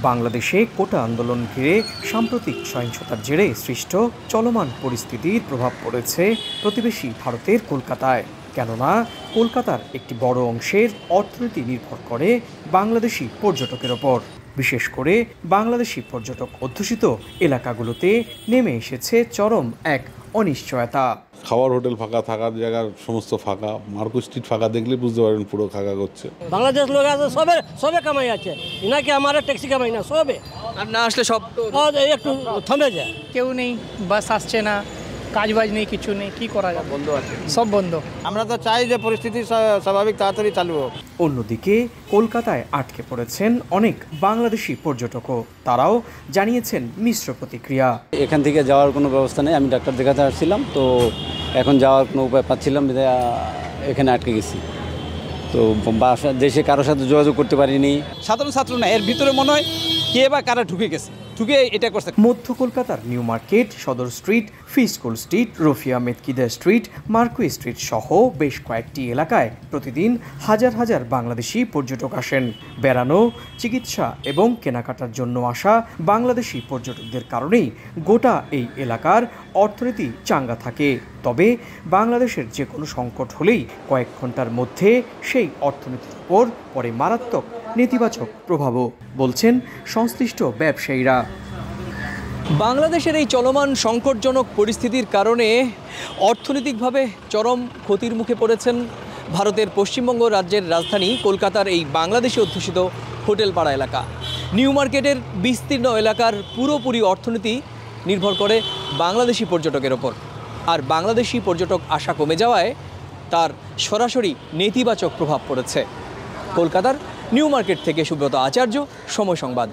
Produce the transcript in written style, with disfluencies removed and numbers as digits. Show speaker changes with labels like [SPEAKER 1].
[SPEAKER 1] বাংলাদেশে কোটা আন্দোলন ঘিরে সাম্প্রতিক সহিংসতার জেরে সৃষ্ট চলমান পরিস্থিতির প্রভাব পড়েছে প্রতিবেশী ভারতের কলকাতায়। কেননা কলকাতার একটি বড় অংশের অর্থনীতি নির্ভর করে বাংলাদেশি পর্যটকের ওপর। বিশেষ করে বাংলাদেশি পর্যটক অধ্যুষিত এলাকাগুলোতে নেমে এসেছে চরম এক অনিশ্চয়তা।
[SPEAKER 2] খাওয়ার হোটেল ফাঁকা, থাকার জায়গার সমস্ত ফাঁকা, মার্কো স্ট্রিট ফাঁকা দেখলে বুঝতে পারেন পুরো ফাঁকা করছে।
[SPEAKER 3] বাংলাদেশ লোক আছে, সবে কামাই আছে, ইনাকে আমার ট্যাক্সি কামাই না, সবে
[SPEAKER 4] আর না আসলে সব তো
[SPEAKER 3] একটু থামে যায়।
[SPEAKER 5] কেউ নেই, বাস আসছে না, কাজ বাজ নেই, কিছু নেই, কি করা যাবে,
[SPEAKER 4] বন্ধ আছে,
[SPEAKER 5] সব বন্ধ।
[SPEAKER 6] আমরা তো চাই যে পরিস্থিতি স্বাভাবিক তাড়াতাড়ি চালু হোক।
[SPEAKER 1] অন্যদিকে কলকাতায় আটকে পড়েছেন অনেক বাংলাদেশি পর্যটকও। তারাও জানিয়েছেন মিশ্র প্রতিক্রিয়া।
[SPEAKER 7] এখান থেকে যাওয়ার কোনো ব্যবস্থা নেই, আমি ডাক্তার দেখাতে আসছিলাম, তো এখন যাওয়ার কোনো উপায় পাচ্ছিলাম, এখানে আটকে গেছি। তো দেশে কারোর সাথে যোগাযোগ করতে পারিনি।
[SPEAKER 4] সাধারণ ছাত্র না, এর ভিতরে মনে হয় কে বা কারা ঢুকে গেছে, ঢুকে এটা করছে।
[SPEAKER 1] মধ্য কলকাতার New Market, Sudder Street, Free School Street, রফিয়া মেদকিদা স্ট্রিট, মার্কো স্ট্রিট সহ বেশ কয়েকটি এলাকায় প্রতিদিন হাজার হাজার বাংলাদেশি পর্যটক আসেন। বেড়ানো, চিকিৎসা এবং কেনাকাটার জন্য আসা বাংলাদেশি পর্যটকদের কারণেই গোটা এই এলাকার অর্থনীতি চাঙ্গা থাকে। তবে বাংলাদেশের যে কোনো সংকট হলেই কয়েক ঘন্টার মধ্যে সেই অর্থনীতির উপর পরে মারাত্মক নেতিবাচক প্রভাবও, বলছেন সংশ্লিষ্ট ব্যবসায়ীরা।
[SPEAKER 4] বাংলাদেশের এই চলমান সংকটজনক পরিস্থিতির কারণে অর্থনৈতিকভাবে চরম ক্ষতির মুখে পড়েছেন ভারতের পশ্চিমবঙ্গ রাজ্যের রাজধানী কলকাতার এই বাংলাদেশি অধ্যুষিত হোটেল পাড়া এলাকা। নিউ মার্কেটের বিস্তীর্ণ এলাকার পুরোপুরি অর্থনীতি নির্ভর করে বাংলাদেশি পর্যটকের ওপর। আর বাংলাদেশি পর্যটক আসা কমে যাওয়ায় তার সরাসরি নেতিবাচক প্রভাব পড়েছে। কলকাতার নিউ মার্কেট থেকে সুব্রত আচার্য, সময় সংবাদ।